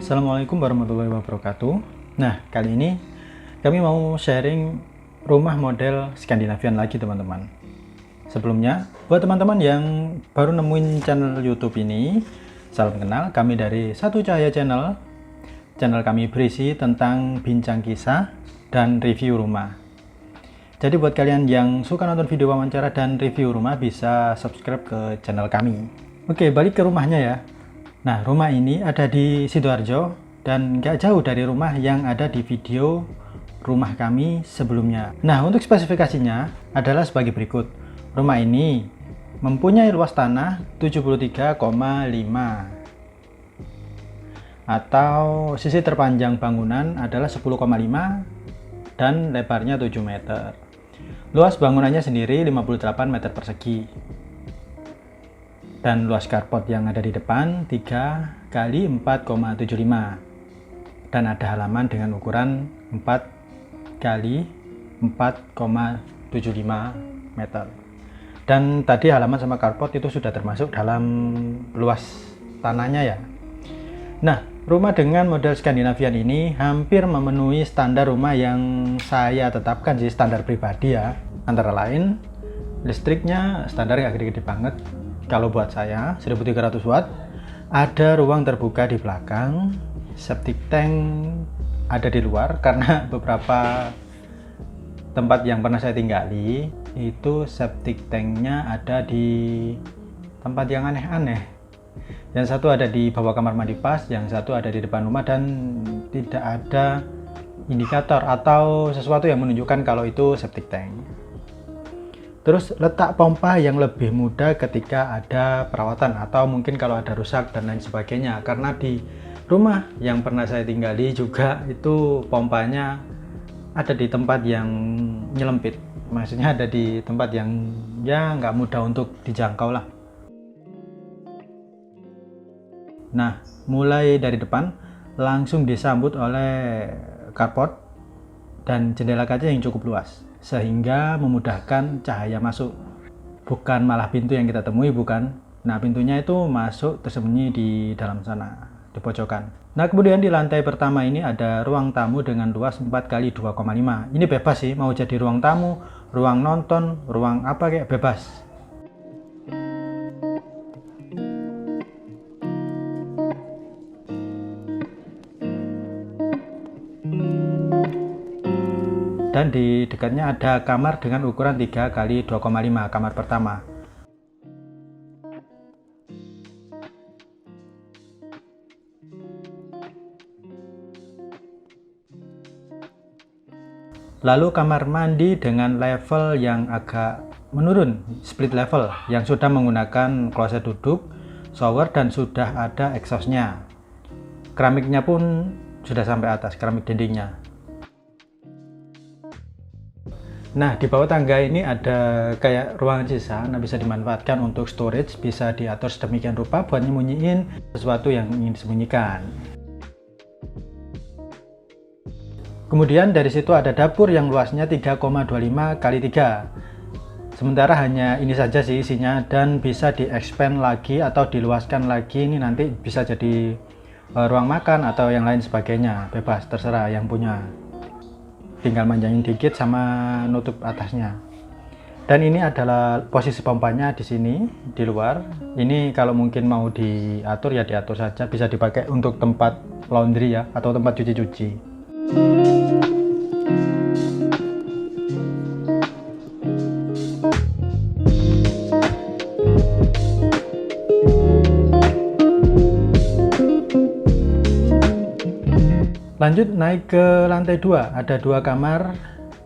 Assalamualaikum warahmatullahi wabarakatuh. Nah, kali ini kami mau sharing rumah model Skandinavian lagi, teman-teman. Sebelumnya, buat teman-teman yang baru nemuin channel YouTube ini, salam kenal, kami dari Satu Cahaya Channel. Channel kami berisi tentang bincang kisah dan review rumah. Jadi buat kalian yang suka nonton video wawancara dan review rumah, bisa subscribe ke channel kami. Oke, balik ke rumahnya ya. Nah, rumah ini ada di Sidoarjo dan gak jauh dari rumah yang ada di video rumah kami sebelumnya. Nah, untuk spesifikasinya adalah sebagai berikut. Rumah ini mempunyai luas tanah 73,5 atau sisi terpanjang bangunan adalah 10,5 dan lebarnya 7 meter. Luas bangunannya sendiri 58 meter persegi. Dan luas carport yang ada di depan 3 kali 4,75 dan ada halaman dengan ukuran 4 kali 4,75 meter. Dan tadi halaman sama carport itu sudah termasuk dalam luas tanahnya ya. Nah, rumah dengan model Skandinavian ini hampir memenuhi standar rumah yang saya tetapkan sih, standar pribadi ya. Antara lain listriknya standar nggak gede-gede banget. Kalau buat saya 1300 watt, ada ruang terbuka di belakang, septic tank ada di luar karena beberapa tempat yang pernah saya tinggali itu septic tanknya ada di tempat yang aneh-aneh. Yang satu ada di bawah kamar mandi pas, yang satu ada di depan rumah dan tidak ada indikator atau sesuatu yang menunjukkan kalau itu septic tank. Terus letak pompa yang lebih mudah ketika ada perawatan atau mungkin kalau ada rusak dan lain sebagainya, karena di rumah yang pernah saya tinggali juga itu pompanya ada di tempat yang nyelempit, maksudnya ada di tempat yang ya nggak mudah untuk dijangkau lah. Nah, mulai dari depan langsung disambut oleh carport dan jendela kaca yang cukup luas sehingga memudahkan cahaya masuk. Bukan malah pintu yang kita temui, bukan. Nah, pintunya itu masuk tersembunyi di dalam sana, di pojokan. Nah, kemudian di lantai pertama ini ada ruang tamu dengan luas 4 kali 2,5. Ini bebas sih, mau jadi ruang tamu, ruang nonton, ruang apa kayak bebas. Dan di dekatnya ada kamar dengan ukuran 3 kali 2,5, kamar pertama. Lalu kamar mandi dengan level yang agak menurun, split level, yang sudah menggunakan kloset duduk, shower, dan sudah ada exhaustnya. Keramiknya pun sudah sampai atas, keramik dindingnya. Nah, di bawah tangga ini ada kayak ruangan sisa, nah bisa dimanfaatkan untuk storage, bisa diatur sedemikian rupa buat nyembunyiin sesuatu yang ingin disembunyikan. Kemudian dari situ ada dapur yang luasnya 3,25 kali 3. Sementara hanya ini saja sih isinya dan bisa di-expand lagi atau diluaskan lagi, ini nanti bisa jadi ruang makan atau yang lain sebagainya, bebas terserah yang punya. Tinggal manjangin dikit sama nutup atasnya. Dan ini adalah posisi pompanya di sini di luar. Ini kalau mungkin mau diatur ya diatur saja, bisa dipakai untuk tempat laundry ya atau tempat cuci-cuci. Lanjut naik ke lantai 2, ada 2 kamar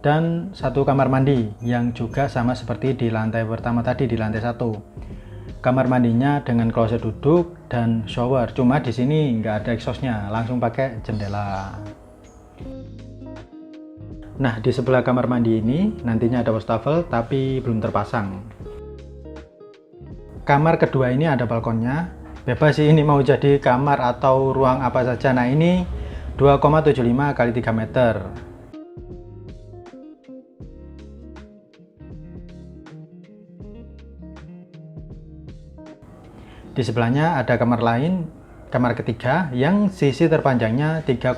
dan 1 kamar mandi yang juga sama seperti di lantai pertama tadi, di lantai 1. Kamar mandinya dengan kloset duduk dan shower, cuma di sini nggak ada exhaustnya, langsung pakai jendela. Nah, di sebelah kamar mandi ini nantinya ada wastafel tapi belum terpasang. Kamar kedua ini ada balkonnya, bebas sih ini mau jadi kamar atau ruang apa saja. Nah, ini 2,75 kali 3 meter. Di sebelahnya ada kamar lain kamar ketiga yang sisi terpanjangnya 3,5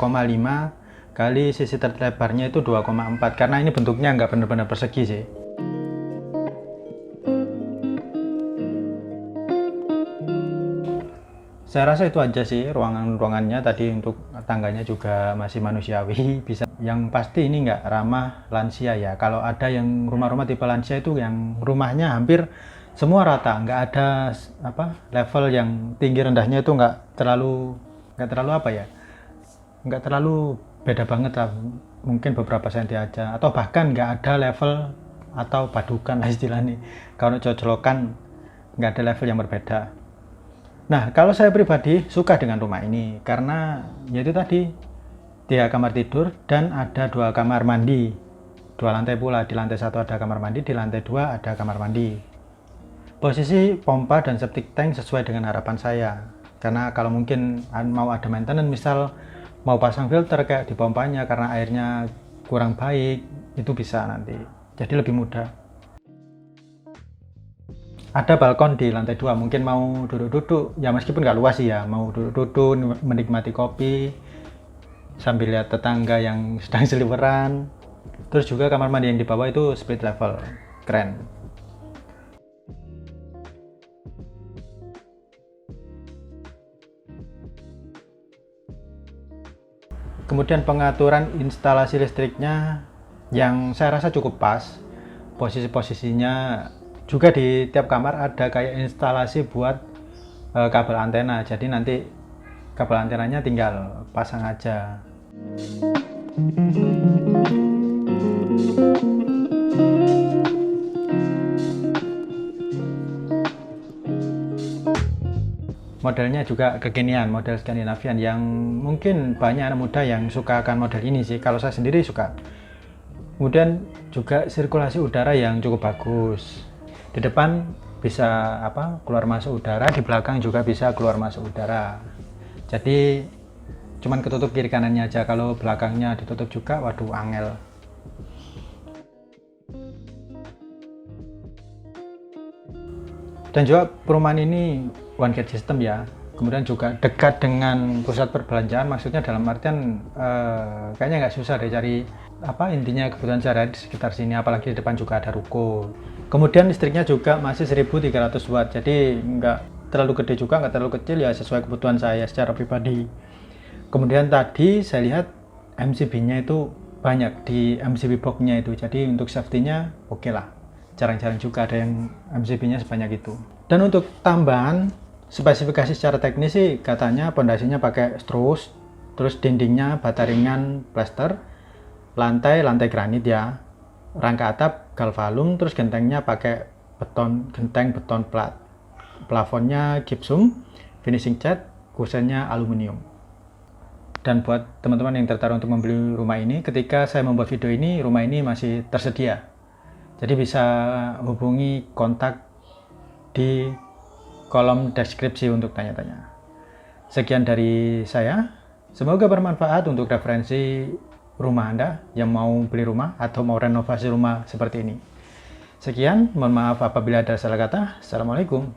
kali sisi terlebarnya itu 2,4, karena ini bentuknya nggak benar-benar persegi sih. Saya rasa itu aja sih ruangannya. Tadi untuk tangganya juga masih manusiawi, bisa. Yang pasti ini nggak ramah lansia ya. Kalau ada yang rumah-rumah tipe lansia itu yang rumahnya hampir semua rata, nggak ada level yang tinggi rendahnya itu nggak terlalu apa ya, nggak terlalu beda banget lah, mungkin beberapa senti aja, atau bahkan nggak ada level atau padukan lah istilahnya. Kalau cocolokan nggak ada level yang berbeda. Nah, kalau saya pribadi suka dengan rumah ini karena yaitu tadi 3 kamar tidur dan ada 2 kamar mandi, 2 lantai pula. Di lantai 1 ada kamar mandi, di lantai 2 ada kamar mandi. Posisi pompa dan septic tank sesuai dengan harapan saya, karena kalau mungkin mau ada maintenance, misal mau pasang filter kayak di pompanya karena airnya kurang baik, itu bisa nanti jadi lebih mudah. Ada balkon di lantai 2, mungkin mau duduk-duduk ya, meskipun nggak luas sih ya, mau duduk-duduk menikmati kopi sambil lihat tetangga yang sedang seliweran. Terus juga kamar mandi yang di bawah itu split level, keren. Kemudian pengaturan instalasi listriknya yang saya rasa cukup pas. Posisi-posisinya juga di tiap kamar ada kayak instalasi buat kabel antena. Jadi nanti kabel antenanya tinggal pasang aja. Modelnya juga kekinian, model Skandinavian, yang mungkin banyak anak muda yang suka akan model ini sih. Kalau saya sendiri suka. Kemudian juga sirkulasi udara yang cukup bagus. Di depan bisa keluar masuk udara, di belakang juga bisa keluar masuk udara. Jadi cuman ketutup kiri kanannya aja, kalau belakangnya ditutup juga, waduh angel. Dan juga perumahan ini one gate system ya. Kemudian juga dekat dengan pusat perbelanjaan, maksudnya dalam artian kayaknya nggak susah deh cari intinya kebutuhan sehari-hari di sekitar sini, apalagi di depan juga ada ruko. Kemudian listriknya juga masih 1300 watt, jadi nggak terlalu gede juga, nggak terlalu kecil ya, sesuai kebutuhan saya secara pribadi. Kemudian tadi saya lihat MCB-nya itu banyak di MCB box-nya itu, jadi untuk safety-nya oke lah. Jarang-jarang juga ada yang MCB-nya sebanyak itu. Dan untuk tambahan spesifikasi secara teknis sih katanya pondasinya pakai strus, terus dindingnya bata ringan plaster, lantai granit ya, rangka atap galvalum, terus gentengnya pakai genteng beton plat, plafonnya gypsum, finishing cat, kusennya aluminium. Dan buat teman-teman yang tertarik untuk membeli rumah ini, ketika saya membuat video ini rumah ini masih tersedia. Jadi bisa hubungi kontak di kolom deskripsi untuk tanya-tanya. Sekian dari saya. Semoga bermanfaat untuk referensi rumah Anda yang mau beli rumah atau mau renovasi rumah seperti ini. Sekian, mohon maaf apabila ada salah kata. Assalamualaikum.